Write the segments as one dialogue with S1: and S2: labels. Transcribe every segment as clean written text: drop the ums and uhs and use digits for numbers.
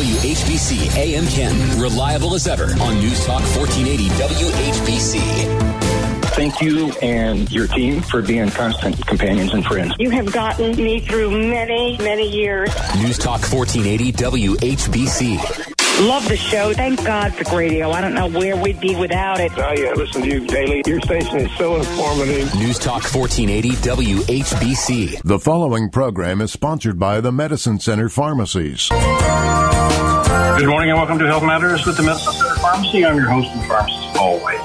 S1: WHBC AM Canton. Reliable as ever on News Talk 1480 WHBC.
S2: Thank you and your team for being constant companions and friends.
S3: You have gotten me through many, many years.
S1: News Talk 1480 WHBC.
S3: Love the show. Thank God for radio. I don't know where we'd be without it.
S4: Oh, yeah, listen to you daily. Your station is so informative.
S1: News Talk 1480 WHBC.
S5: The following program is sponsored by the Medicine Center Pharmacies.
S6: Good morning and welcome to Health Matters with the Medicine Center Pharmacy. I'm your host and pharmacist, Paul White.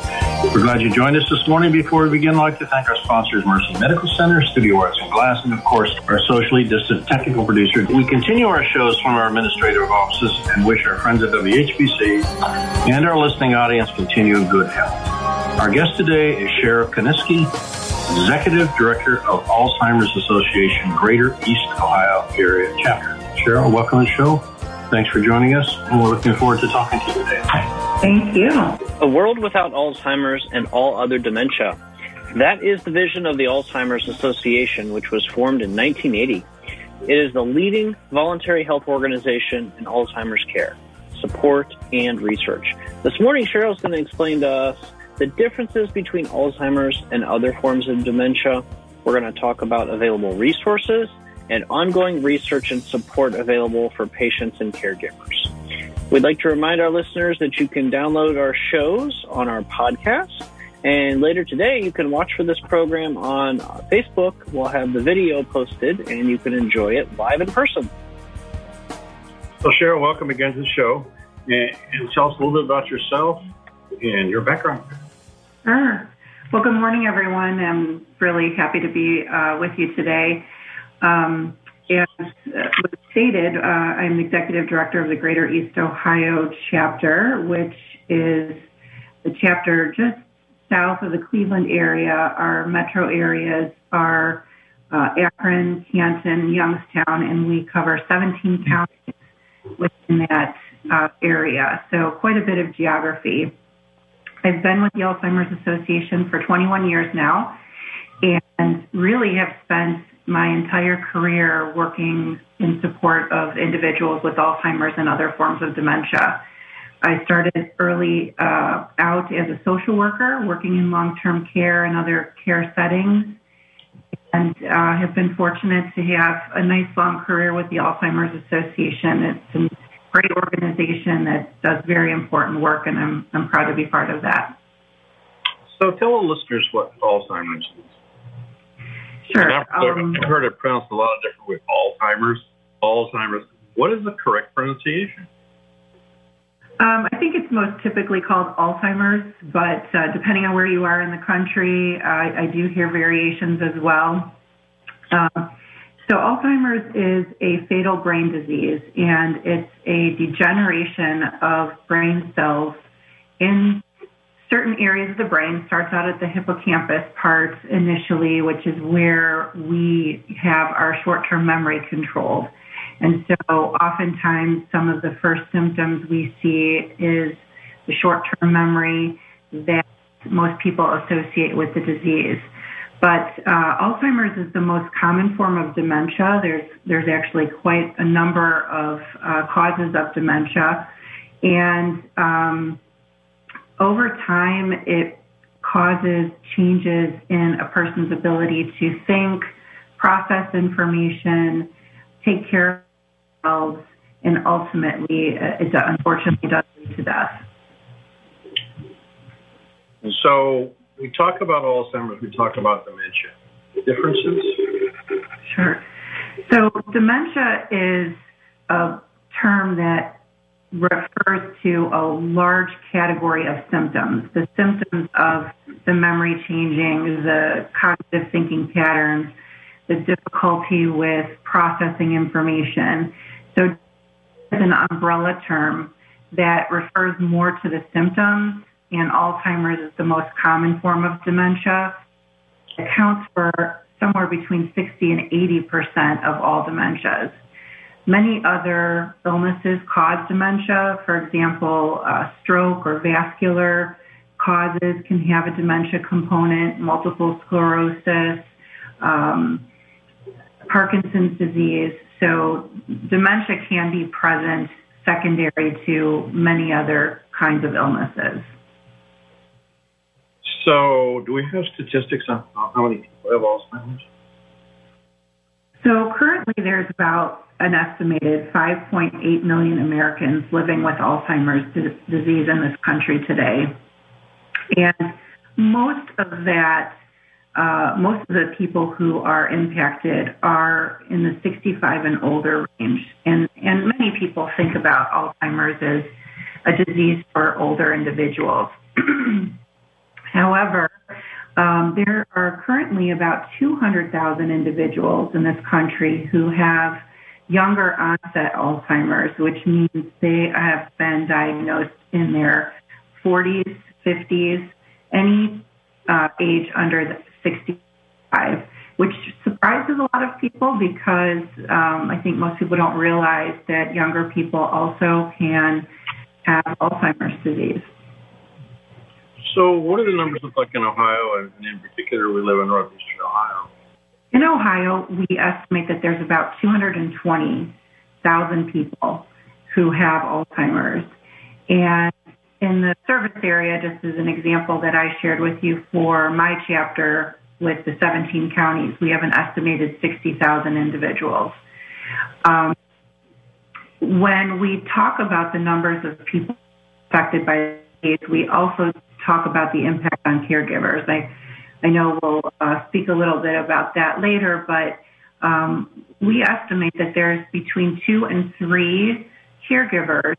S6: We're glad you joined us this morning. Before we begin, I'd like to thank our sponsors, Mercy Medical Center, Studio Arts and Glass, and of course, our socially distant technical producer. We continue our shows from our administrative offices and wish our friends at WHBC and our listening audience continued good health. Our guest today is Cheryl Koniski, Executive Director of Alzheimer's Association, Greater East Ohio Area Chapter. Cheryl, welcome to the show. Thanks for joining us, and we're looking forward to talking to you today.
S7: Thank you.
S8: A world without Alzheimer's and all other dementia. That is the vision of the Alzheimer's Association, which was formed in 1980. It is the leading voluntary health organization in Alzheimer's care, support, and research. This morning, Cheryl's going to explain to us the differences between Alzheimer's and other forms of dementia. We're going to talk about available resources and ongoing research and support available for patients and caregivers. We'd like to remind our listeners that you can download our shows on our podcast, and later today you can watch for this program on Facebook. We'll have the video posted, and you can enjoy it live in person.
S6: So, Cheryl, welcome again to the show, and tell us a little bit about yourself and your background.
S7: Sure. Well, good morning, everyone. I'm really happy to be with you today. As was stated, I'm Executive Director of the Greater East Ohio Chapter, which is the chapter just south of the Cleveland area. Our metro areas are Akron, Canton, Youngstown, and we cover 17 counties within that area, so quite a bit of geography. I've been with the Alzheimer's Association for 21 years now and really have spent my entire career working in support of individuals with Alzheimer's and other forms of dementia. I started early out as a social worker, working in long-term care and other care settings, and have been fortunate to have a nice long career with the Alzheimer's Association. It's a great organization that does very important work, and I'm proud to be part of that.
S6: So tell the listeners what Alzheimer's is.
S7: Sure.
S6: I've heard it pronounced a lot of different ways. Alzheimer's. What is the correct pronunciation?
S7: I think it's most typically called Alzheimer's, but depending on where you are in the country, I do hear variations as well. So Alzheimer's is a fatal brain disease, and it's a degeneration of brain cells in certain areas of the brain. Starts out at the hippocampus part initially, which is where we have our short-term memory controlled. And so oftentimes some of the first symptoms we see is the short-term memory that most people associate with the disease. But Alzheimer's is the most common form of dementia. There's actually quite a number of causes of dementia. And over time, it causes changes in a person's ability to think, process information, take care of themselves, and ultimately, it unfortunately does lead to death.
S6: So we talk about Alzheimer's, we talk about dementia. Differences?
S7: Sure. So dementia is a term that refers to a large category of symptoms. The symptoms of the memory changing, the cognitive thinking patterns, the difficulty with processing information. So it's an umbrella term that refers more to the symptoms, and Alzheimer's is the most common form of dementia. It accounts for somewhere between 60 and 80% of all dementias. Many other illnesses cause dementia. For example, stroke or vascular causes can have a dementia component, multiple sclerosis, Parkinson's disease. So dementia can be present secondary to many other kinds of illnesses.
S6: So, do we have statistics on how many people have Alzheimer's?
S7: So currently there's about an estimated 5.8 million Americans living with Alzheimer's disease in this country today. And most of the people who are impacted are in the 65 and older range. And many people think about Alzheimer's as a disease for older individuals. However, there are currently about 200,000 individuals in this country who have younger onset Alzheimer's, which means they have been diagnosed in their 40s, 50s, any age under 65, which surprises a lot of people because I think most people don't realize that younger people also can have Alzheimer's disease.
S6: So what do the numbers look like in Ohio, and in particular we live in northeastern Ohio?
S7: In Ohio, we estimate that there's about 220,000 people who have Alzheimer's. And in the service area, just as an example that I shared with you for my chapter with the 17 counties, we have an estimated 60,000 individuals. When we talk about the numbers of people affected by AIDS, we also talk about the impact on caregivers. I know we'll speak a little bit about that later, but we estimate that there's between 2 and 3 caregivers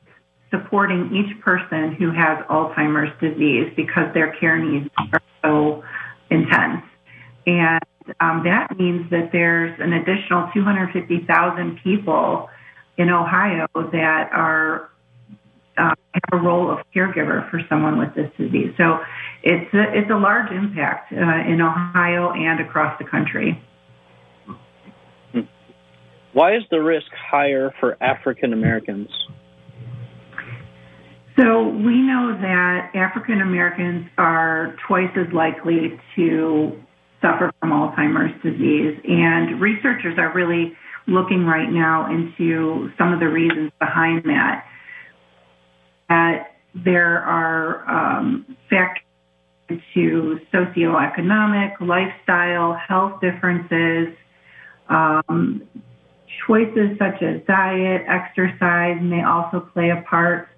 S7: supporting each person who has Alzheimer's disease because their care needs are so intense. And that means that there's an additional 250,000 people in Ohio that are have a role of caregiver for someone with this disease. So it's a large impact in Ohio and across the country.
S8: Why is the risk higher for African Americans?
S7: So we know that African Americans are twice as likely to suffer from Alzheimer's disease, and researchers are really looking right now into some of the reasons behind that. There are factors to socioeconomic, lifestyle, health differences, choices such as diet, exercise may also play a part.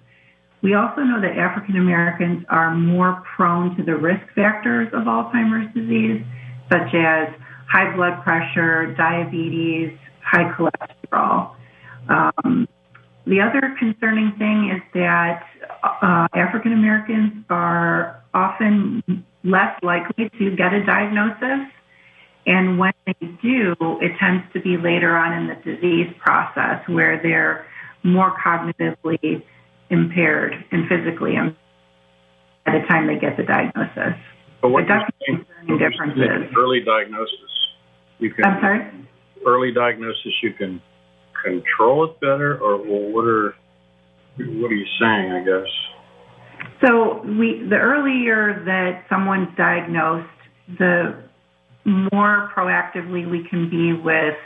S7: We also know that African Americans are more prone to the risk factors of Alzheimer's disease, such as high blood pressure, diabetes, high cholesterol. The other concerning thing is that African Americans are often less likely to get a diagnosis, and when they do, it tends to be later on in the disease process where they're more cognitively impaired and physically impaired at the time they get the diagnosis.
S6: But what
S7: definitely concerning differences.
S6: Early diagnosis,
S7: I'm sorry?
S6: Early diagnosis, you can control it better, or what are you saying, I guess?
S7: So the earlier that someone's diagnosed, the more proactively we can be with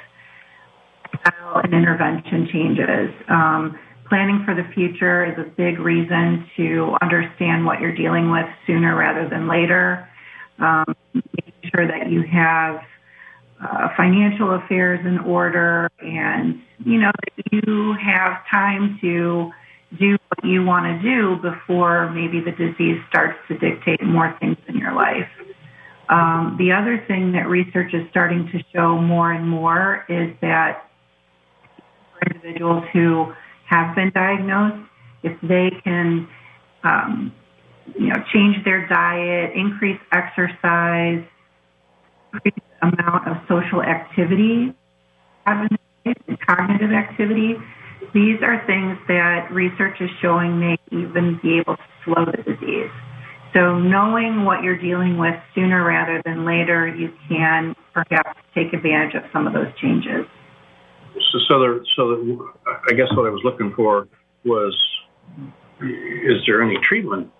S7: lifestyle and intervention changes. Planning for the future is a big reason to understand what you're dealing with sooner rather than later. Making sure that you have financial affairs in order, and that you have time to do what you want to do before maybe the disease starts to dictate more things in your life. The other thing that research is starting to show more and more is that for individuals who have been diagnosed, if they can change their diet, increase exercise, increase the amount of social activity, and cognitive activity, these are things that research is showing may even be able to slow the disease. So knowing what you're dealing with sooner rather than later, you can perhaps take advantage of some of those changes.
S6: So I guess what I was looking for was, is there any treatment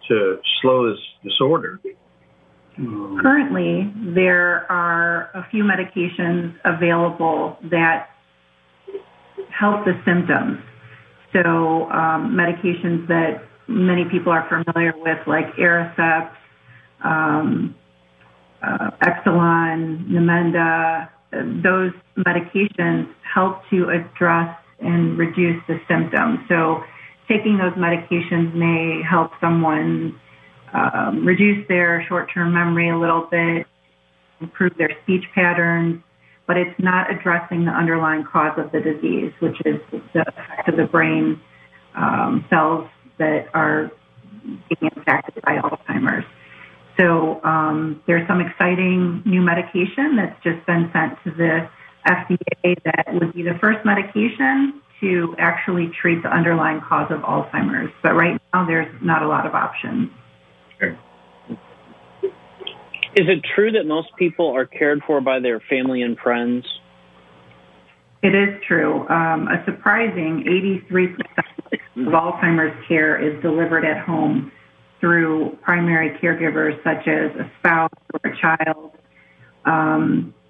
S6: to slow this disorder?
S7: Currently, there are a few medications available that help the symptoms. So medications that many people are familiar with, like Aricept, Exelon, Namenda, those medications help to address and reduce the symptoms. So taking those medications may help someone reduce their short-term memory a little bit, improve their speech patterns, but it's not addressing the underlying cause of the disease, which is the effect of the brain cells that are being impacted by Alzheimer's. So there's some exciting new medication that's just been sent to the FDA that would be the first medication to actually treat the underlying cause of Alzheimer's. But right now, there's not a lot of options.
S8: Sure. Is it true that most people are cared for by their family and friends?
S7: It is true. A surprising 83% of Alzheimer's care is delivered at home through primary caregivers such as a spouse or a child.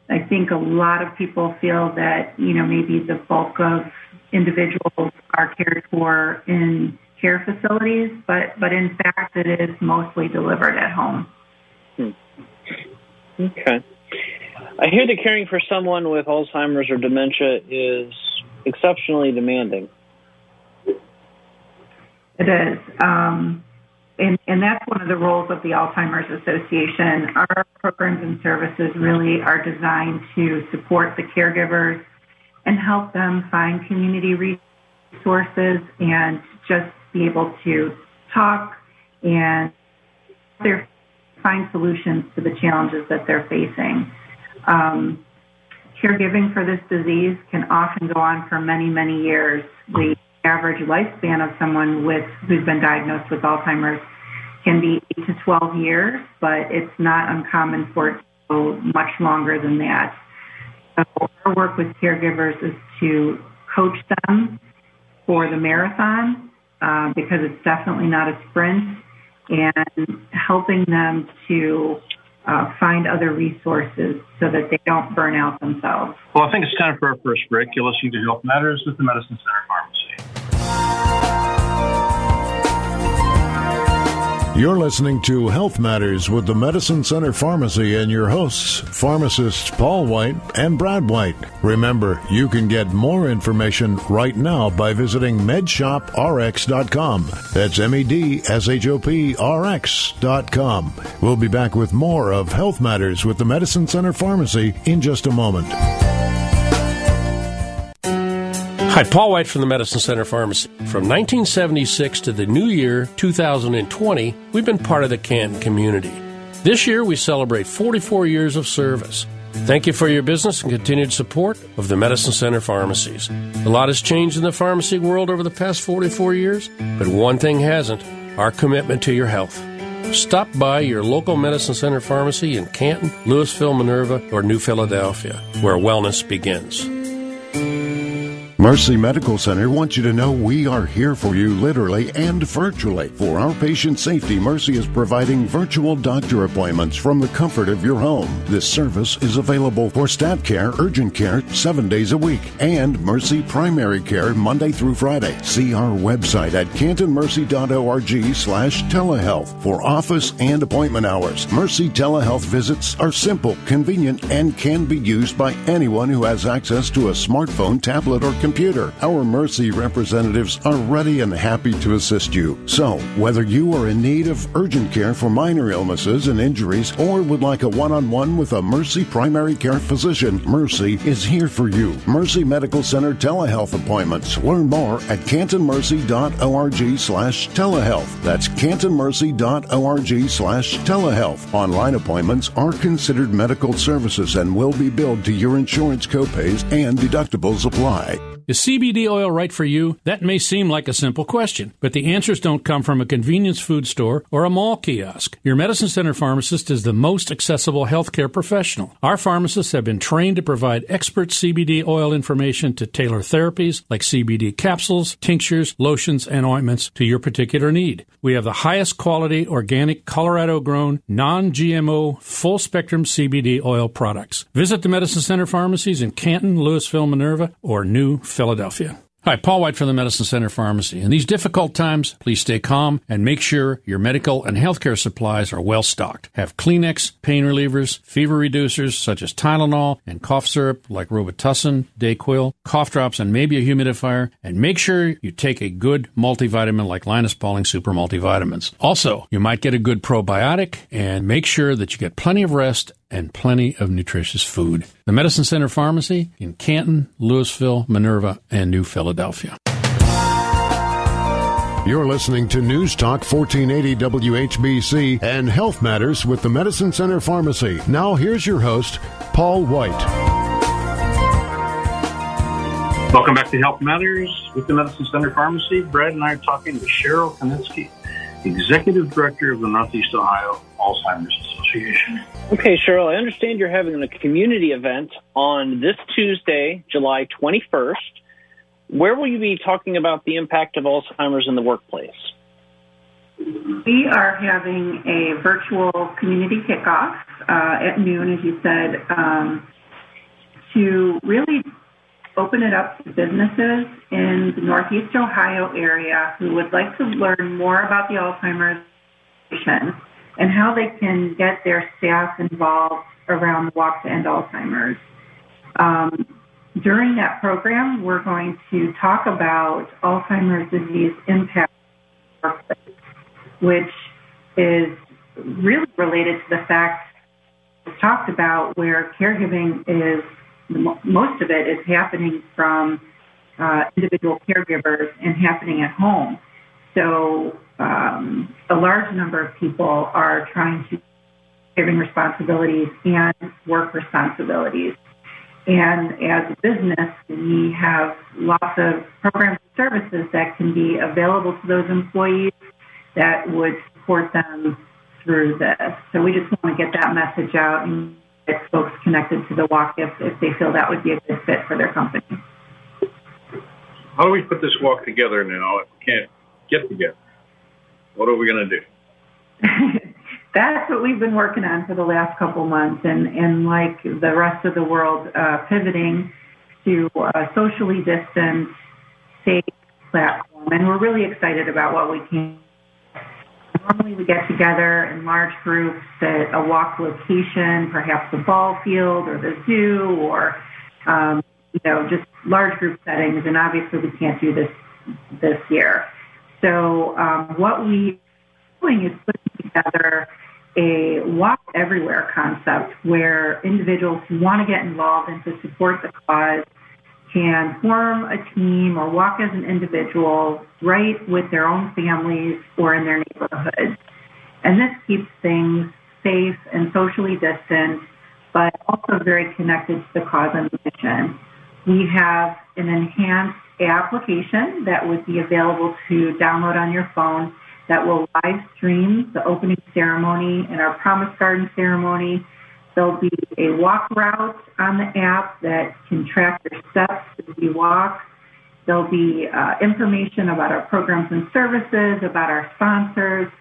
S7: I think a lot of people feel that, maybe the bulk of individuals are cared for in care facilities, but in fact it is mostly delivered at home.
S8: Okay. I hear that caring for someone with Alzheimer's or dementia is exceptionally demanding.
S7: It is. And that's one of the roles of the Alzheimer's Association. Our programs and services really are designed to support the caregivers and help them find community resources and just be able to talk and find solutions to the challenges that they're facing. Caregiving for this disease can often go on for many, many years. The average lifespan of someone who's been diagnosed with Alzheimer's can be 8 to 12 years, but it's not uncommon for it to go much longer than that. So our work with caregivers is to coach them for the marathon because it's definitely not a sprint, and helping them to find other resources so that they don't burn out themselves.
S6: Well, I think it's time for our first break. You're listening to Health Matters with the Medicine Center Pharmacy.
S5: You're listening to Health Matters with the Medicine Center Pharmacy and your hosts, pharmacists Paul White and Brad White. Remember, you can get more information right now by visiting medshoprx.com. That's medshop.rx.com. We'll be back with more of Health Matters with the Medicine Center Pharmacy in just a moment.
S9: Hi, Paul White from the Medicine Center Pharmacy. From 1976 to the new year, 2020, we've been part of the Canton community. This year, we celebrate 44 years of service. Thank you for your business and continued support of the Medicine Center Pharmacies. A lot has changed in the pharmacy world over the past 44 years, but one thing hasn't: our commitment to your health. Stop by your local Medicine Center Pharmacy in Canton, Louisville, Minerva, or New Philadelphia, where wellness begins.
S5: Mercy Medical Center wants you to know we are here for you literally and virtually. For our patient safety, Mercy is providing virtual doctor appointments from the comfort of your home. This service is available for stat care, urgent care, 7 days a week, and Mercy Primary Care Monday through Friday. See our website at cantonmercy.org/telehealth for office and appointment hours. Mercy telehealth visits are simple, convenient, and can be used by anyone who has access to a smartphone, tablet, or computer. Our Mercy representatives are ready and happy to assist you. So, whether you are in need of urgent care for minor illnesses and injuries or would like a one-on-one with a Mercy primary care physician, Mercy is here for you. Mercy Medical Center telehealth appointments. Learn more at cantonmercy.org/telehealth. That's cantonmercy.org/telehealth. Online appointments are considered medical services and will be billed to your insurance copays and deductibles apply.
S10: Is CBD oil right for you? That may seem like a simple question, but the answers don't come from a convenience food store or a mall kiosk. Your Medicine Center pharmacist is the most accessible healthcare professional. Our pharmacists have been trained to provide expert CBD oil information to tailor therapies like CBD capsules, tinctures, lotions, and ointments to your particular need. We have the highest quality, organic, Colorado-grown, non-GMO, full-spectrum CBD oil products. Visit the Medicine Center pharmacies in Canton, Louisville, Minerva, or New Philadelphia. Hi, Paul White from the Medicine Center Pharmacy. In these difficult times, please stay calm and make sure your medical and healthcare supplies are well stocked. Have Kleenex, pain relievers, fever reducers such as Tylenol, and cough syrup like Robitussin, Dayquil, cough drops, and maybe a humidifier. And make sure you take a good multivitamin like Linus Pauling Super Multivitamins. Also, you might get a good probiotic, and make sure that you get plenty of rest and plenty of nutritious food. The Medicine Center Pharmacy in Canton, Louisville, Minerva, and New Philadelphia.
S5: You're listening to News Talk 1480 WHBC and Health Matters with the Medicine Center Pharmacy. Now here's your host, Paul White.
S6: Welcome back to Health Matters with the Medicine Center Pharmacy. Brad and I are talking to Cheryl Konitzky, Executive Director of the Northeast Ohio Alzheimer's Association.
S8: Okay, Cheryl, I understand you're having a community event on this Tuesday, July 21st. Where will you be talking about the impact of Alzheimer's in the workplace?
S7: We are having a virtual community kickoff at noon, as you said, to really open it up to businesses in the Northeast Ohio area who would like to learn more about the Alzheimer's Association and how they can get their staff involved around the Walk to End Alzheimer's. During that program, we're going to talk about Alzheimer's disease impact on the workplace, which is really related to the fact it's talked about where caregiving is, most of it is happening from individual caregivers and happening at home. So a large number of people are trying to caregiving responsibilities and work responsibilities. And as a business, we have lots of programs and services that can be available to those employees that would support them through this. So we just want to get that message out and get folks connected to the walk if they feel that would be a good fit for their company.
S6: How do we put this walk together now if we can't get together? What are we going to do?
S7: That's what we've been working on for the last couple months, and like the rest of the world, pivoting to a socially distanced, safe platform. And we're really excited about what we can. Normally we get together in large groups at a walk location, perhaps the ball field or the zoo or, just large group settings. And obviously we can't do this year. So what we're doing is putting together a walk everywhere concept where individuals who want to get involved and to support the cause can form a team or walk as an individual right with their own families or in their neighborhoods. And this keeps things safe and socially distant, but also very connected to the cause and the mission. We have an enhanced application that would be available to download on your phone that will live stream the opening ceremony and our Promise Garden ceremony. There'll be a walk route on the app that can track your steps as you walk. There'll be information about our programs and services, about our sponsors.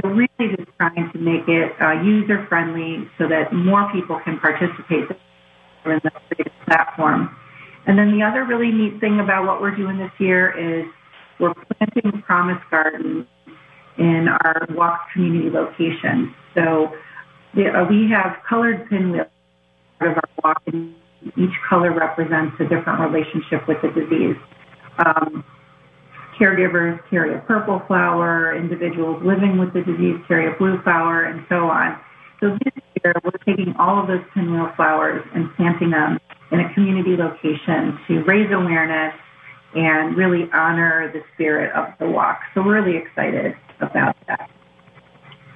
S7: So really just trying to make it user-friendly so that more people can participate in the creative platform. And then the other really neat thing about what we're doing this year is we're planting Promise Gardens in our walk community locations. So we have colored pinwheels part of our walk, and each color represents a different relationship with the disease. Caregivers carry a purple flower, individuals living with the disease carry a blue flower, and so on. So this year, we're taking all of those pinwheel flowers and planting them in a community location to raise awareness and really honor the spirit of the walk. So we're really excited about that.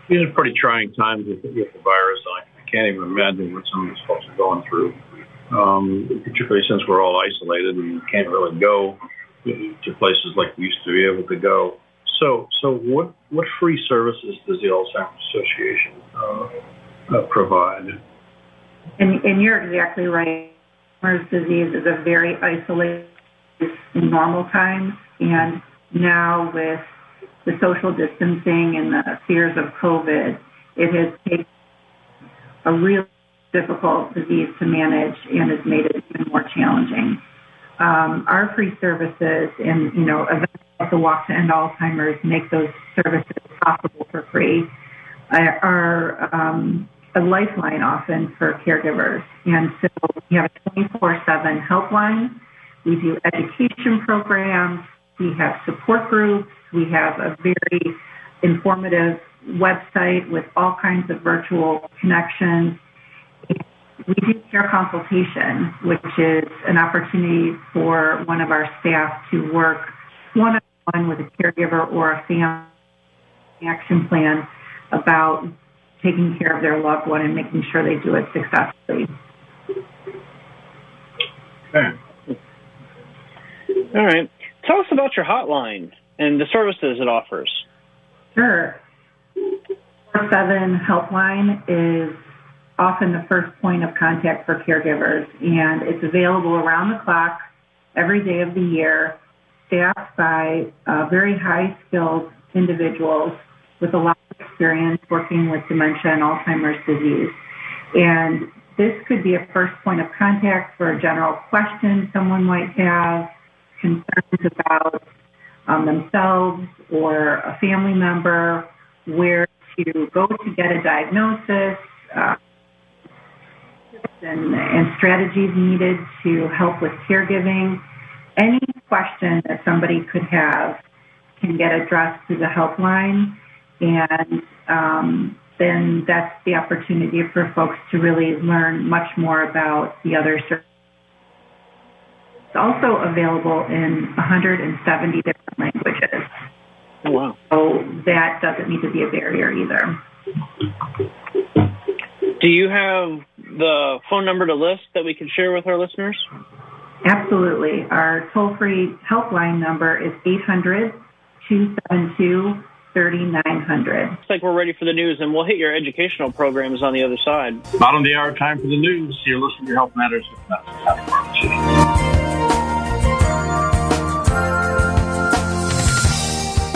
S6: These are pretty trying times with the virus. I can't even imagine what some of these folks are going through, particularly since we're all isolated and can't really go to places like we used to be able to go. So what free services does the Alzheimer's Association provide?
S7: And you're exactly right. Alzheimer's disease is a very isolated in normal times, and now with the social distancing and the fears of COVID, it has taken a really difficult disease to manage and has made it even more challenging. our free services and, events like the Walk to End Alzheimer's make those services possible for free are a lifeline often for caregivers. And so we have a 24/7 helpline. We do education programs. We have support groups. We have a very informative website with all kinds of virtual connections. We do care consultation, which is an opportunity for one of our staff to work one-on-one with a caregiver or a family action plan about taking care of their loved one and making sure they do it successfully.
S6: Okay.
S8: All right. Tell us about your hotline and the services it offers.
S7: Sure. 24/7 helpline is often the first point of contact for caregivers, and it's available around the clock every day of the year, staffed by very high-skilled individuals with a lot of experience working with dementia and Alzheimer's disease. And this could be a first point of contact for a general question someone might have, concerns about themselves or a family member, where to go to get a diagnosis, and strategies needed to help with caregiving. Any question that somebody could have can get addressed through the helpline, and then that's the opportunity for folks to really learn much more about the other services. It's also available in 170 different languages.
S8: Oh, wow.
S7: So that doesn't need to be a barrier either.
S8: Do you have the phone number to list that we can share with our listeners?
S7: Absolutely. Our toll-free helpline number is 800-272-3900.
S8: Looks like we're ready for the news, and we'll hit your educational programs on the other side.
S6: Bottom of the hour, time for the news. You're listening to Health Matters with Medicine Center Pharmacy.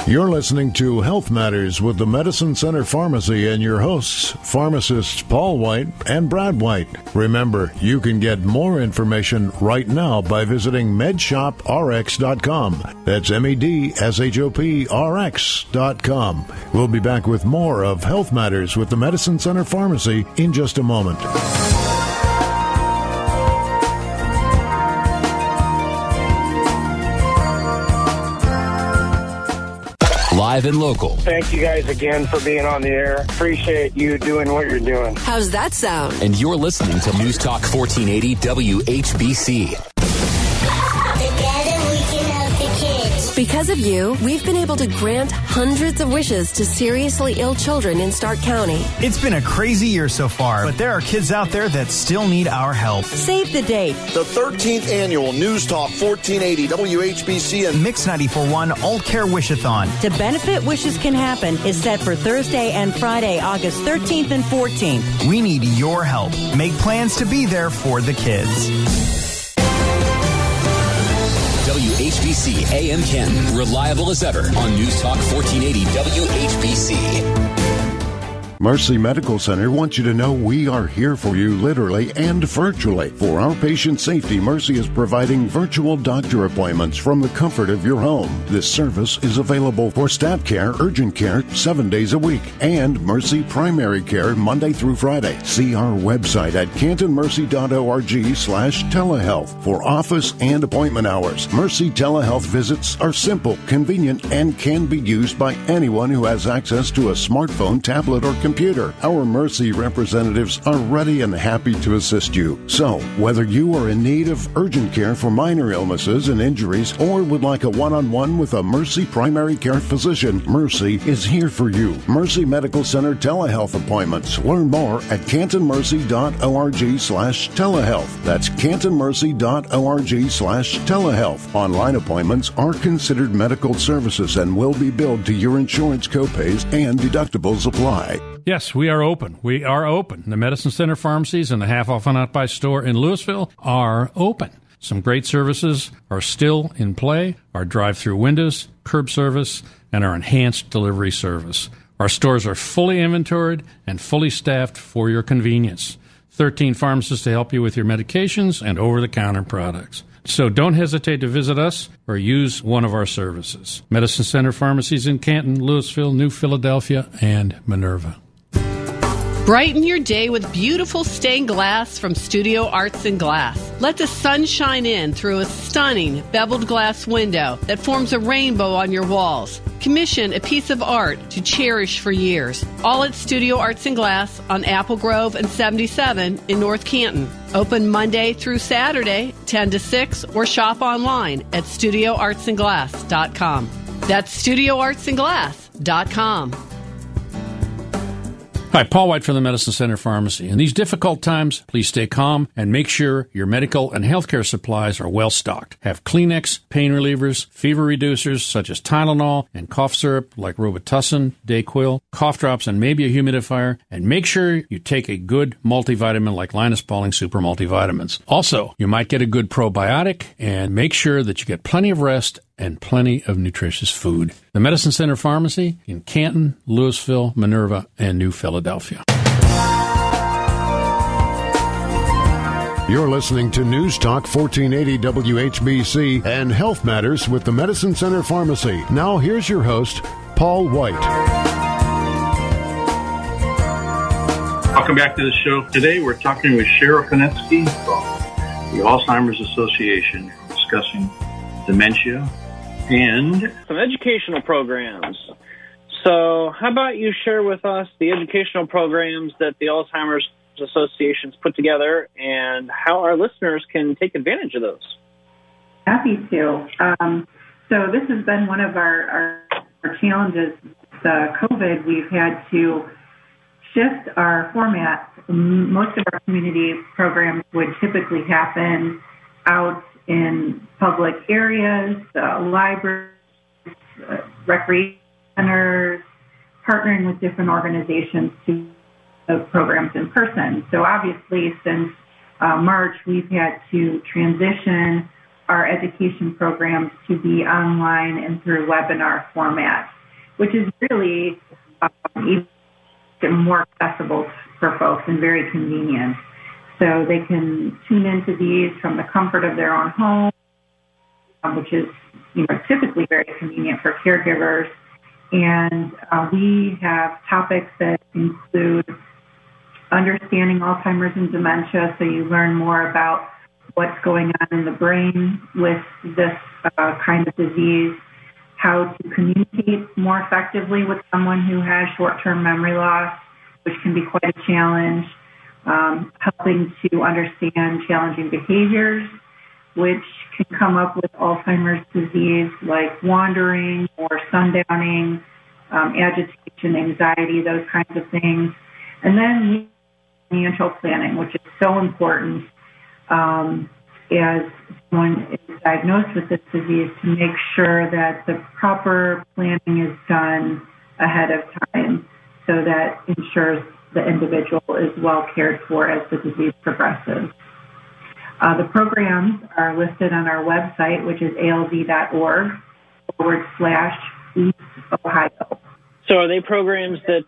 S5: You're listening to Health Matters with the Medicine Center Pharmacy and your hosts, pharmacists Paul White and Brad White. Remember, you can get more information right now by visiting medshoprx.com. That's medshop.rx.com. We'll be back with more of Health Matters with the Medicine Center Pharmacy in just a moment.
S1: Live and local.
S4: Thank you guys again for being on the air. Appreciate you doing what you're doing.
S11: How's that sound?
S1: And you're listening to News Talk 1480 WHBC.
S11: Because of you, we've been able to grant hundreds of wishes to seriously ill children in Stark County.
S12: It's been a crazy year so far, but there are kids out there that still need our help.
S11: Save the date.
S13: The 13th annual News Talk 1480 WHBC and
S12: Mix 94.1 Alt Care Wishathon.
S14: To benefit Wishes Can Happen is set for Thursday and Friday, August 13th and 14th.
S12: We need your help. Make plans to be there for the kids.
S1: WHBC AM 10, reliable as ever on News Talk 1480 WHBC.
S5: Mercy Medical Center wants you to know we are here for you literally and virtually. For our patient safety, Mercy is providing virtual doctor appointments from the comfort of your home. This service is available for stat care, urgent care, 7 days a week, and Mercy Primary Care Monday through Friday. See our website at cantonmercy.org/telehealth for office and appointment hours. Mercy telehealth visits are simple, convenient, and can be used by anyone who has access to a smartphone, tablet, or computer. Our Mercy representatives are ready and happy to assist you. So, whether you are in need of urgent care for minor illnesses and injuries or would like a one-on-one with a Mercy primary care physician, Mercy is here for you. Mercy Medical Center telehealth appointments. Learn more at cantonmercy.org/telehealth. That's cantonmercy.org/telehealth. Online appointments are considered medical services and will be billed to your insurance copays and deductibles apply.
S10: Yes, we are open. We are open. The Medicine Center pharmacies and the Half Off and Out By store in Louisville are open. Some great services are still in play. Our drive-through windows, curb service, and our enhanced delivery service. Our stores are fully inventoried and fully staffed for your convenience. 13 pharmacists to help you with your medications and over-the-counter products. So don't hesitate to visit us or use one of our services. Medicine Center Pharmacies in Canton, Louisville, New Philadelphia, and Minerva.
S15: Brighten your day with beautiful stained glass from Studio Arts and Glass. Let the sun shine in through a stunning beveled glass window that forms a rainbow on your walls. Commission a piece of art to cherish for years. All at Studio Arts and Glass on Apple Grove and 77 in North Canton. Open Monday through Saturday, 10 to 6, or shop online at studioartsandglass.com. That's studioartsandglass.com.
S10: Hi, Paul White from the Medicine Center Pharmacy. In these difficult times, please stay calm and make sure your medical and healthcare supplies are well stocked. Have Kleenex, pain relievers, fever reducers such as Tylenol, and cough syrup like Robitussin, Dayquil, cough drops, and maybe a humidifier. And make sure you take a good multivitamin like Linus Pauling Super Multivitamins. Also, you might get a good probiotic, and make sure that you get plenty of rest and plenty of nutritious food. The Medicine Center Pharmacy in Canton, Louisville, Minerva, and New Philadelphia.
S5: You're listening to News Talk 1480 WHBC and Health Matters with the Medicine Center Pharmacy. Now here's your host, Paul White.
S6: Welcome back to the show. Today we're talking with Cheryl Konetsky from the Alzheimer's Association, discussing dementia and
S8: some educational programs. So how about you share with us the educational programs that the Alzheimer's Association's put together and how our listeners can take advantage of those?
S7: Happy to. So this has been one of our challenges with COVID. We've had to shift our format. Most of our community programs would typically happen out in public areas, libraries, recreation centers, partnering with different organizations to do programs in person. So obviously, since March, we've had to transition our education programs to be online and through webinar format, which is really even more accessible for folks and very convenient. So they can tune into these from the comfort of their own home, which is typically very convenient for caregivers. And we have topics that include understanding Alzheimer's and dementia, so you learn more about what's going on in the brain with this kind of disease, how to communicate more effectively with someone who has short-term memory loss, which can be quite a challenge. Helping to understand challenging behaviors, which can come up with Alzheimer's disease, like wandering or sundowning, agitation, anxiety, those kinds of things. And then financial planning, which is so important as someone is diagnosed with this disease, to make sure that the proper planning is done ahead of time so that ensures the individual is well cared for as the disease progresses. The programs are listed on our website, which is alz.org/EastOhio.
S8: So are they programs that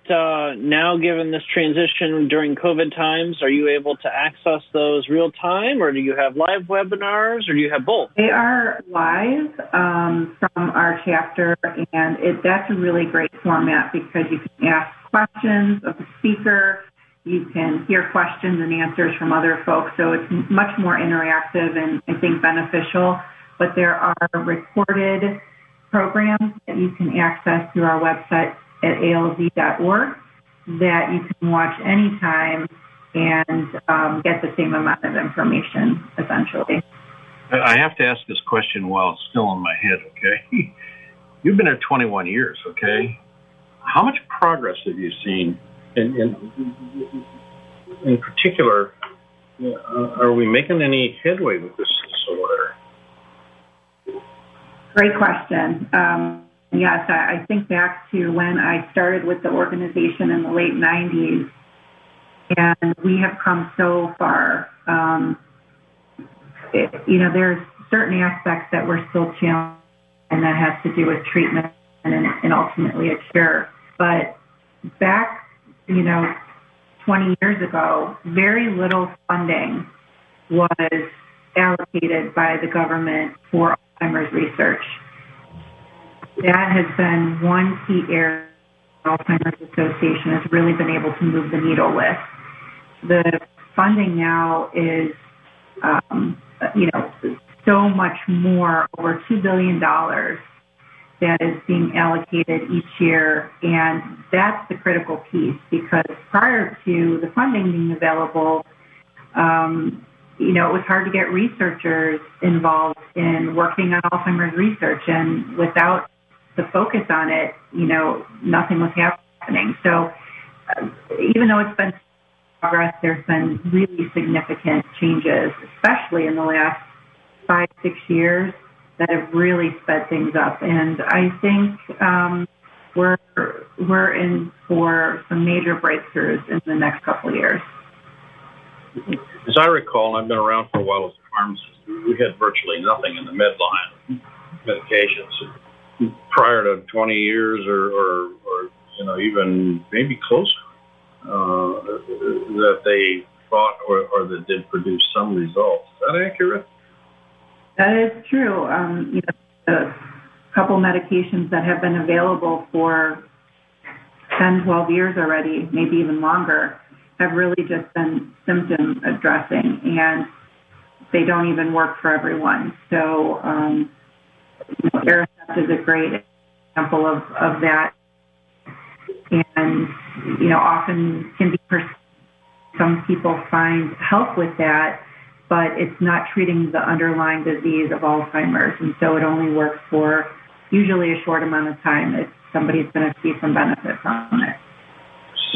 S8: now, given this transition during COVID times, are you able to access those real time, or do you have live webinars, or do you have both?
S7: They are live from our chapter, and that's a really great format because you can ask questions of the speaker, you can hear questions and answers from other folks, so it's much more interactive and I think beneficial. But there are recorded programs that you can access through our website at alz.org that you can watch anytime and get the same amount of information, essentially.
S6: I have to ask this question while it's still in my head, okay? You've been there 21 years, okay? How much progress have you seen? In particular, are we making any headway with this disorder?
S7: Great question. Yes, I think back to when I started with the organization in the late 90s, and we have come so far. There's certain aspects that we're still challenged, and that has to do with treatment and ultimately a cure. But back, 20 years ago, very little funding was allocated by the government for Alzheimer's research. That has been one key area Alzheimer's Association has really been able to move the needle with. The funding now is, so much more, over $2 billion that is being allocated each year. And that's the critical piece, because prior to the funding being available, it was hard to get researchers involved in working on Alzheimer's research. And without the focus on it, nothing was happening. So even though it's been progress, there's been really significant changes, especially in the last 5-6 years, that have really sped things up. And I think we're in for some major breakthroughs in the next couple of years.
S6: As I recall, and I've been around for a while as a pharmacist, we had virtually nothing in the med line of medications prior to 20 years or even maybe closer, that they thought or that did produce some results. Is that accurate?
S7: That is true. A couple medications that have been available for 10, 12 years already, maybe even longer, have really just been symptom addressing, and they don't even work for everyone. So, Aricept is a great example of that, and often can be some people find help with that, but it's not treating the underlying disease of Alzheimer's, and so it only works for usually a short amount of time if somebody's going to see some benefit from it.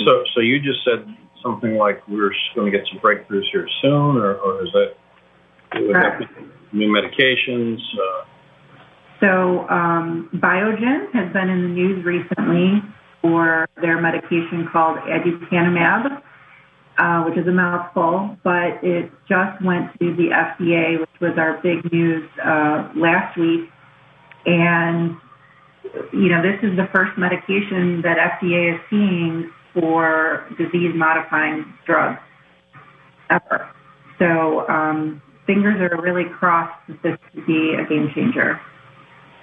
S6: So you just said something like we're going to get some breakthroughs here soon, or is that new medications?
S7: So Biogen has been in the news recently for their medication called aducanumab, which is a mouthful, but it just went to the FDA, which was our big news last week. And, this is the first medication that FDA is seeing for disease-modifying drugs ever. So fingers are really crossed that this could be a game changer.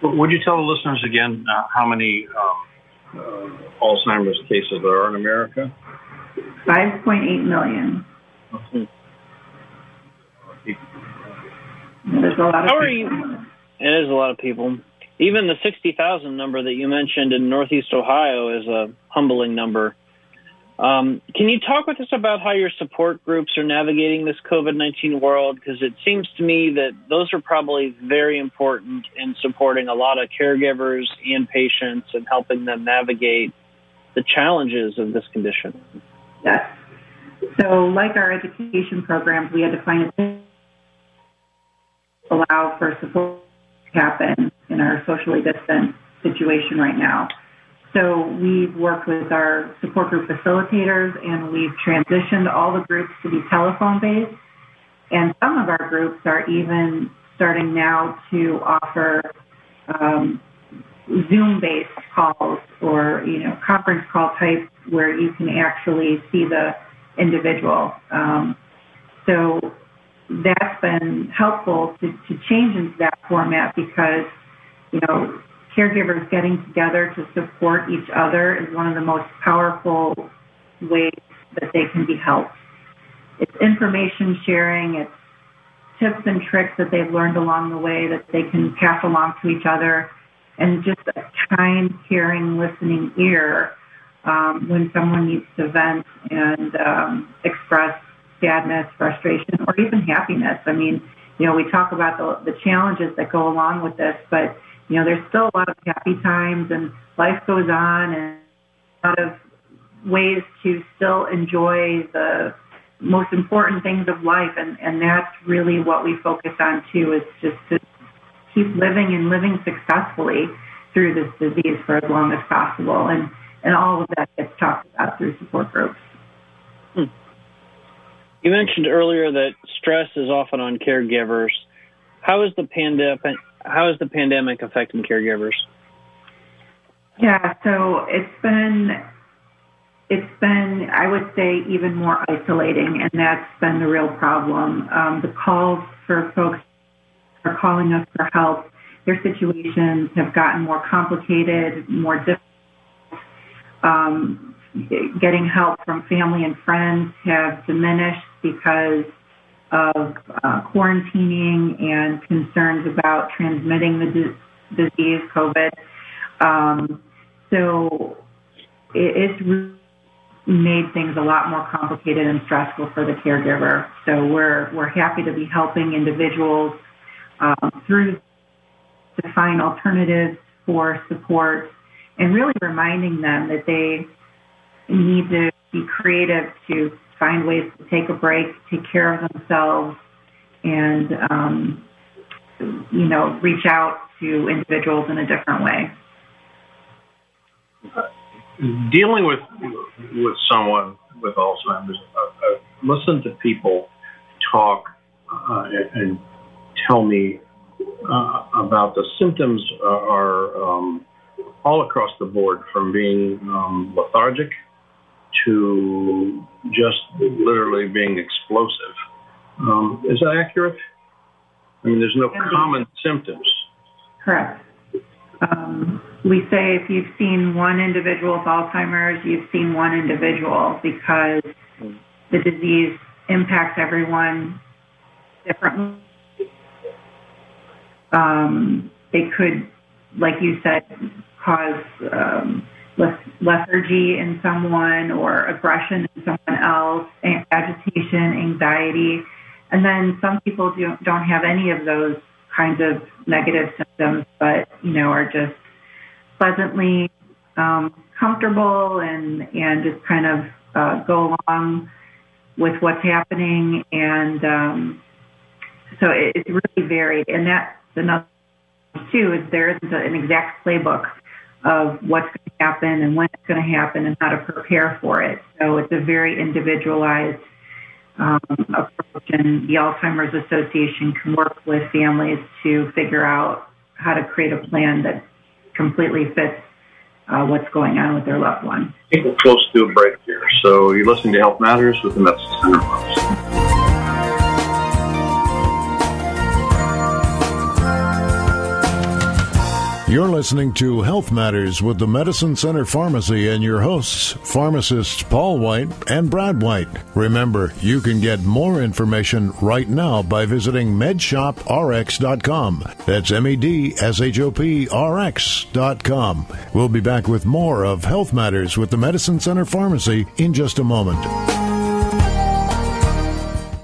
S6: Would you tell the listeners again how many Alzheimer's cases there are in America?
S7: 5.8 million.
S6: Okay.
S7: There's a lot of
S8: people. It is a lot of people. Even the 60,000 number that you mentioned in Northeast Ohio is a humbling number. Can you talk with us about how your support groups are navigating this COVID-19 world? Because it seems to me that those are probably very important in supporting a lot of caregivers and patients and helping them navigate the challenges of this condition.
S7: Yes. So like our education programs, we had to find a allow for support to happen in our socially distant situation right now. So we've worked with our support group facilitators, and we've transitioned all the groups to be telephone-based. And some of our groups are even starting now to offer Zoom-based calls or, conference call type where you can actually see the individual. So that's been helpful to change into that format because, caregivers getting together to support each other is one of the most powerful ways that they can be helped. It's information sharing, it's tips and tricks that they've learned along the way that they can pass along to each other, and just a kind, caring, listening ear when someone needs to vent and express sadness, frustration, or even happiness. I mean, we talk about the challenges that go along with this, but there's still a lot of happy times, and life goes on, and a lot of ways to still enjoy the most important things of life, and that's really what we focus on too, is just to keep living and living successfully through this disease for as long as possible, and all of that gets talked about through support groups.
S8: You mentioned earlier that stress is often on caregivers. How is the pandemic affecting caregivers?
S7: Yeah, so it's been it's been, I would say, even more isolating, and that's been the real problem. The calls for folks who are calling us for help, their situations have gotten more complicated, more difficult. Getting help from family and friends have diminished because of quarantining and concerns about transmitting the disease, COVID. So it's made things a lot more complicated and stressful for the caregiver. So we're happy to be helping individuals through to find alternatives for support and really reminding them that they need to be creative to find ways to take a break, take care of themselves, and, reach out to individuals in a different way.
S6: Dealing with someone with Alzheimer's, I've listened to people talk and tell me about the symptoms are all across the board, from being lethargic to just literally being explosive. Is that accurate? I mean, there's no common symptoms.
S7: Correct. We say if you've seen one individual with Alzheimer's, you've seen one individual, because the disease impacts everyone differently. It could, like you said, cause lethargy in someone or aggression in someone else, agitation, anxiety. And then some people don't have any of those kinds of negative symptoms, but, are just pleasantly comfortable and just kind of go along with what's happening. And so it's really varied. And that's another thing, too, is there isn't an exact playbook of what's going to happen and when it's going to happen and how to prepare for it. So it's a very individualized approach, and the Alzheimer's Association can work with families to figure out how to create a plan that completely fits what's going on with their loved one.
S6: I think we're close to a break here. So you're listening to Health Matters with the Medicine Center Pharmacy.
S5: You're listening to Health Matters with the Medicine Center Pharmacy and your hosts, pharmacists Paul White and Brad White. Remember, you can get more information right now by visiting medshoprx.com. That's medshop.rx.com. We'll be back with more of Health Matters with the Medicine Center Pharmacy in just a moment.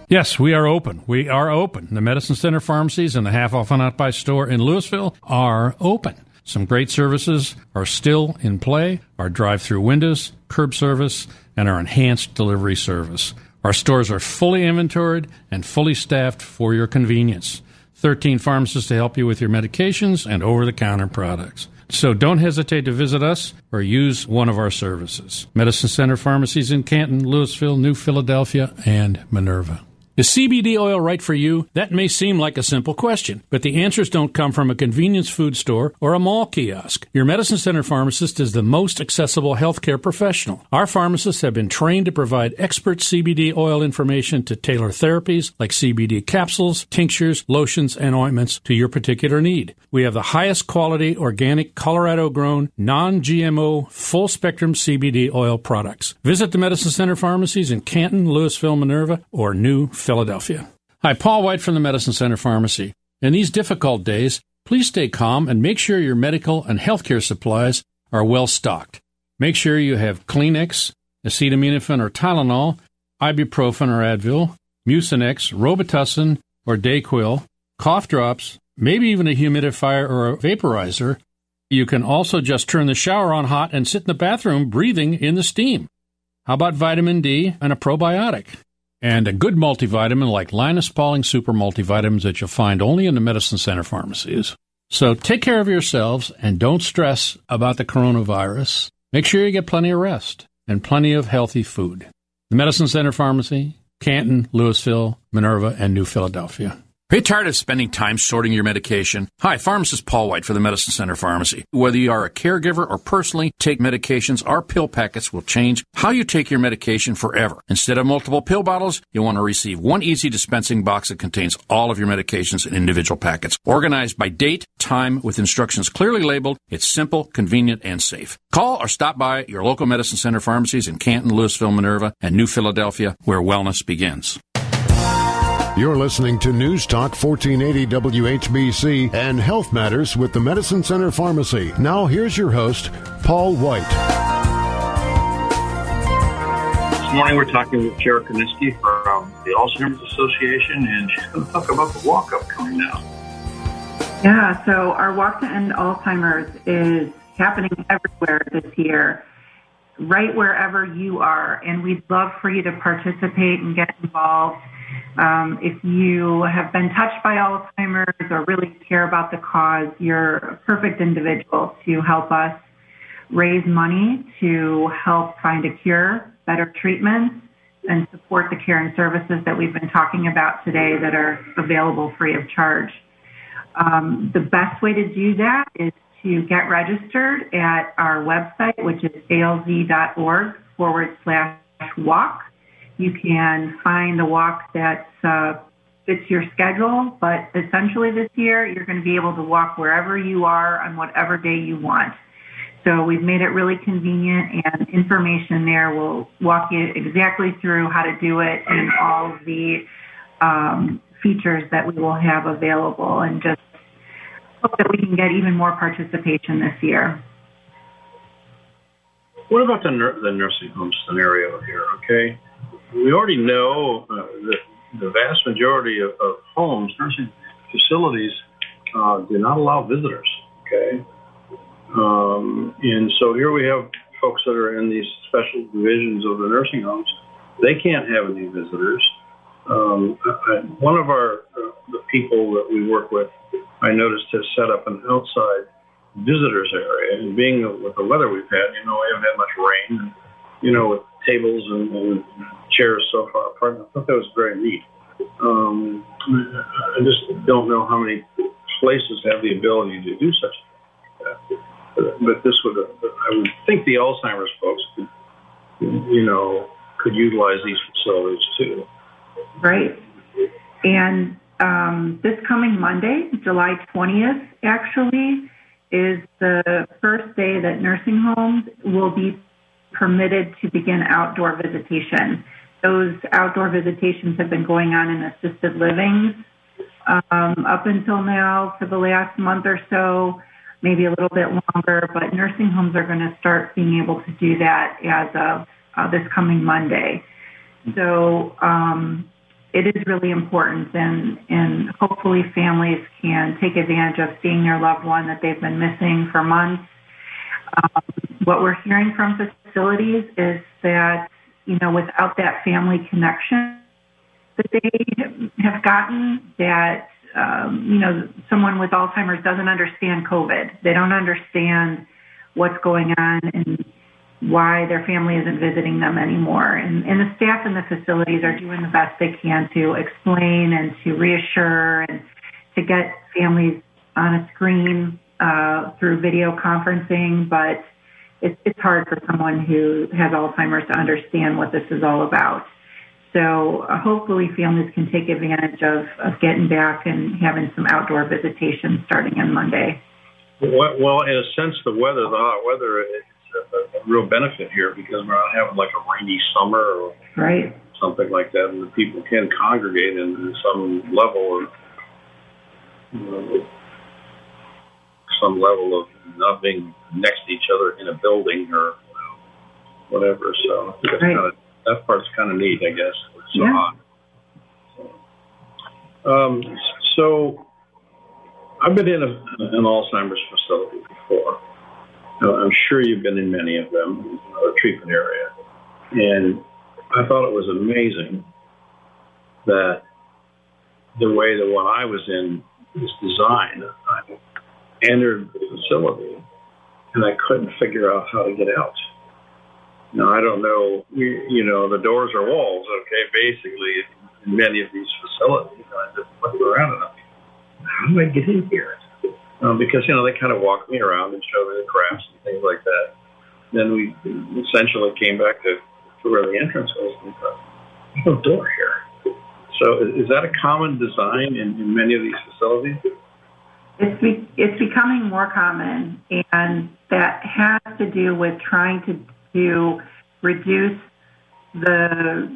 S10: Yes, we are open. We are open. The Medicine Center pharmacies and the Half Off and Out By store in Louisville are open. Some great services are still in play. Our drive-through windows, curb service, and our enhanced delivery service. Our stores are fully inventoried and fully staffed for your convenience. 13 pharmacists to help you with your medications and over-the-counter products. So don't hesitate to visit us or use one of our services. Medicine Center pharmacies in Canton, Louisville, New Philadelphia, and Minerva. Is CBD oil right for you? That may seem like a simple question, but the answers don't come from a convenience food store or a mall kiosk. Your Medicine Center pharmacist is the most accessible healthcare professional. Our pharmacists have been trained to provide expert CBD oil information to tailor therapies like CBD capsules, tinctures, lotions, and ointments to your particular need. We have the highest quality, organic, Colorado-grown, non-GMO, full-spectrum CBD oil products. Visit the Medicine Center pharmacies in Canton, Louisville, Minerva, or New Philadelphia. Hi, Paul White from the Medicine Center Pharmacy. In these difficult days, please stay calm and make sure your medical and healthcare supplies are well stocked. Make sure you have Kleenex, acetaminophen or Tylenol, ibuprofen or Advil, Mucinex, Robitussin or Dayquil, cough drops, maybe even a humidifier or a vaporizer. You can also just turn the shower on hot and sit in the bathroom breathing in the steam. How about vitamin D and a probiotic? And a good multivitamin like Linus Pauling Super Multivitamins that you'll find only in the Medicine Center pharmacies. So take care of yourselves and don't stress about the coronavirus. Make sure you get plenty of rest and plenty of healthy food. The Medicine Center Pharmacy, Canton, Louisville, Minerva, and New Philadelphia. Are you tired of spending time sorting your medication? Hi, pharmacist Paul White for the Medicine Center Pharmacy. Whether you are a caregiver or personally take medications, our pill packets will change how you take your medication forever. Instead of multiple pill bottles, you'll want to receive one easy dispensing box that contains all of your medications in individual packets. Organized by date, time, with instructions clearly labeled, it's simple, convenient, and safe. Call or stop by your local Medicine Center pharmacies in Canton, Louisville, Minerva, and New Philadelphia, where wellness begins.
S5: You're listening to News Talk 1480 WHBC and Health Matters with the Medicine Center Pharmacy. Now here's your host, Paul White.
S6: This morning we're talking with Kara Koniski from the Alzheimer's Association, and she's going to talk about the walk-up coming now.
S7: Yeah, so our Walk to End Alzheimer's is happening everywhere this year, right wherever you are, and we'd love for you to participate and get involved. If you have been touched by Alzheimer's or really care about the cause, you're a perfect individual to help us raise money to help find a cure, better treatments, and support the care and services that we've been talking about today that are available free of charge. The best way to do that is to get registered at our website, which is alz.org/walk. You can find the walk that fits your schedule, but essentially this year you're going to be able to walk wherever you are on whatever day you want. So we've made it really convenient, and information there will walk you exactly through how to do it and all of the features that we will have available, and just hope that we can get even more participation this year.
S6: What about the nursing home scenario here, okay? We already know that the vast majority of homes, nursing facilities, do not allow visitors, okay? And so here we have folks that are in these special divisions of the nursing homes. They can't have any visitors. One of the people that we work with, I noticed, has set up an outside visitors area. And being with the weather we've had, we haven't had much rain, and, with tables and chairs so far apart. I thought that was very neat. I just don't know how many places have the ability to do such a thing. But this I would think the Alzheimer's folks could utilize these facilities too.
S7: Right. And this coming Monday, July 20th, actually, is the first day that nursing homes will be permitted to begin outdoor visitation. Those outdoor visitations have been going on in assisted livings up until now for the last month or so, maybe a little bit longer, but nursing homes are going to start being able to do that as of this coming Monday. So it is really important, and hopefully families can take advantage of seeing their loved one that they've been missing for months. What we're hearing from facilities is that, without that family connection that they have gotten, that, someone with Alzheimer's doesn't understand COVID. They don't understand what's going on and why their family isn't visiting them anymore. And the staff in the facilities are doing the best they can to explain and to reassure and to get families on a screen through video conferencing, but it's hard for someone who has Alzheimer's to understand what this is all about. So hopefully families can take advantage of getting back and having some outdoor visitation starting on Monday.
S6: Well, in a sense, the hot weather, it's a real benefit here because we're not having like a rainy summer or something like that, and the people can congregate in some level of not being next to each other in a building or whatever. So I think that part's kind of neat, I guess. It's so hot. So I've been in an Alzheimer's facility before. I'm sure you've been in many of them, the treatment area. And I thought it was amazing that the way the one I was in was designed. I entered the facility and I couldn't figure out how to get out. Now, I don't know, the doors are walls, okay, basically. in many of these facilities. And I just looked around and I thought, how do I get in here? Because, they kind of walked me around and showed me the crafts and things like that. Then we essentially came back to where the entrance was and thought, there's no door here. So is that a common design in many of these facilities?
S7: It's becoming more common, and that has to do with trying to reduce the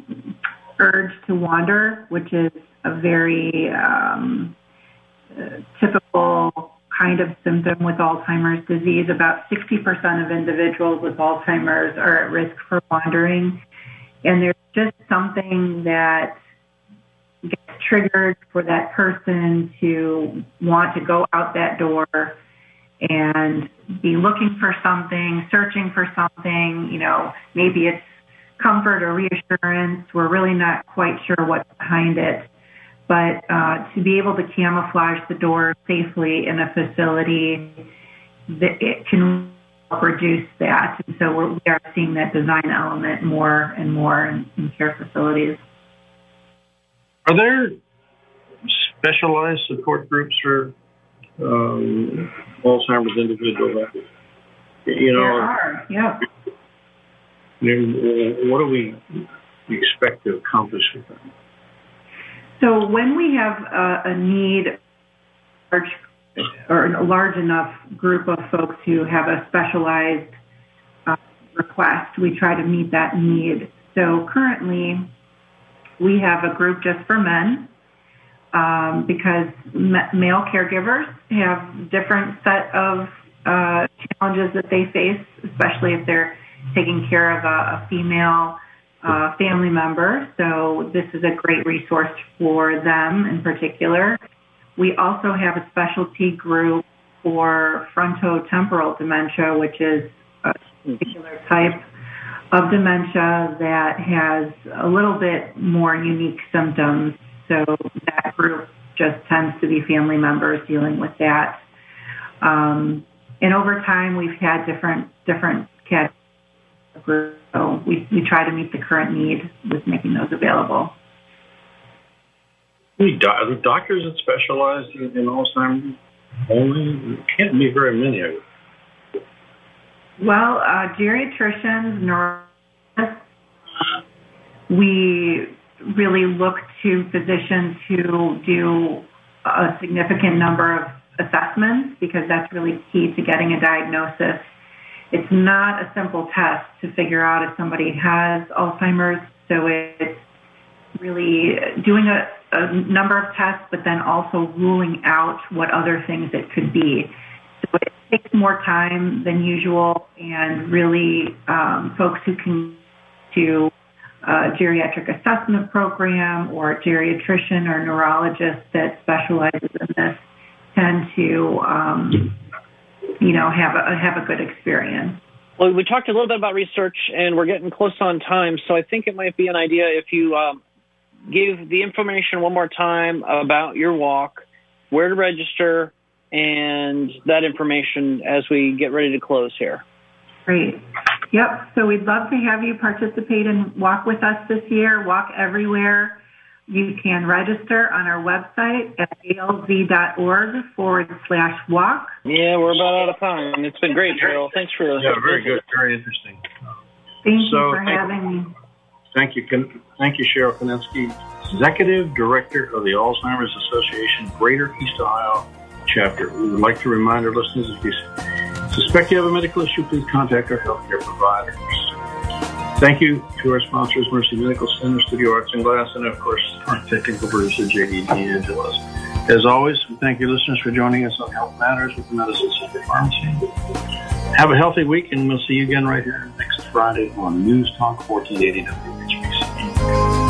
S7: urge to wander, which is a very typical kind of symptom with Alzheimer's disease. About 60% of individuals with Alzheimer's are at risk for wandering, and there's just something that gets triggered for that person to want to go out that door and be looking for something, searching for something. Maybe it's comfort or reassurance. We're really not quite sure what's behind it. But to be able to camouflage the door safely in a facility, it can reduce that. And so we are seeing that design element more and more in care facilities.
S6: Are there specialized support groups for Alzheimer's individuals?
S7: There are, yeah.
S6: What do we expect to accomplish with them?
S7: So when we have a need or a large enough group of folks who have a specialized request, we try to meet that need. So currently, we have a group just for men because male caregivers have different set of challenges that they face, especially if they're taking care of a female family member. So this is a great resource for them in particular. We also have a specialty group for frontotemporal dementia, which is a particular type of dementia that has a little bit more unique symptoms. So that group just tends to be family members dealing with that. And over time, we've had different categories. So we try to meet the current need with making those available.
S6: Are there doctors that specialize in Alzheimer's only? There can't be very many of you.
S7: Well, geriatricians, neurologists, we really look to physicians who do a significant number of assessments because that's really key to getting a diagnosis. It's not a simple test to figure out if somebody has Alzheimer's, so it's really doing a number of tests, but then also ruling out what other things it could be. So it takes more time than usual, and really folks who can do a geriatric assessment program or a geriatrician or neurologist that specializes in this tend to have a good experience.
S8: Well, we talked a little bit about research, and we're getting close on time, so I think it might be an idea if you give the information one more time about your walk, where to register, and that information as we get ready to close here.
S7: Great. Yep. So we'd love to have you participate and walk with us this year. Walk everywhere. You can register on our website at alz.org/walk.
S8: Yeah, we're about out of time. It's been great, Cheryl. Thanks for
S6: Yeah, very good. Very interesting.
S7: Thank you for having me.
S6: Thank you, Cheryl Koninsky, Executive Director of the Alzheimer's Association Greater East Ohio Chapter. We would like to remind our listeners, if you suspect you have a medical issue, please contact our healthcare providers. Thank you to our sponsors, Mercy Medical Center, Studio Arts and Glass, and of course, our technical producer, J.D. D'Angelos. As always, we thank you listeners for joining us on Health Matters with the Medicine Center Pharmacy. Have a healthy week, and we'll see you again right here next Friday on News Talk 1480 WHBC.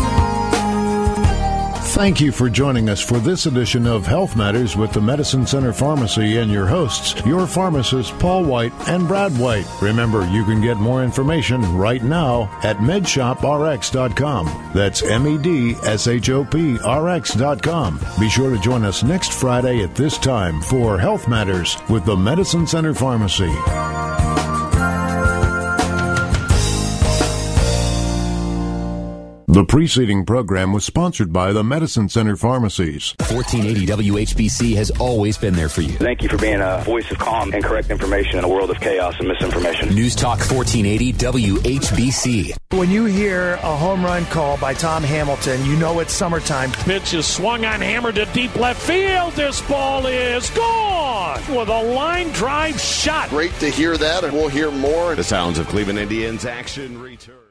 S5: Thank you for joining us for this edition of Health Matters with the Medicine Center Pharmacy and your hosts, your pharmacists Paul White and Brad White. Remember, you can get more information right now at medshoprx.com. That's medshop.rx.com. Be sure to join us next Friday at this time for Health Matters with the Medicine Center Pharmacy. The preceding program was sponsored by the Medicine Center Pharmacies.
S1: 1480 WHBC has always been there for you.
S2: Thank you for being a voice of calm and correct information in a world of chaos and misinformation.
S1: News Talk 1480 WHBC.
S16: When you hear a home run call by Tom Hamilton, you know it's summertime.
S17: Pitch is swung on, hammered to deep left field. This ball is gone with a line drive shot.
S13: Great to hear that, and we'll hear more.
S18: The Sounds of Cleveland Indians action return.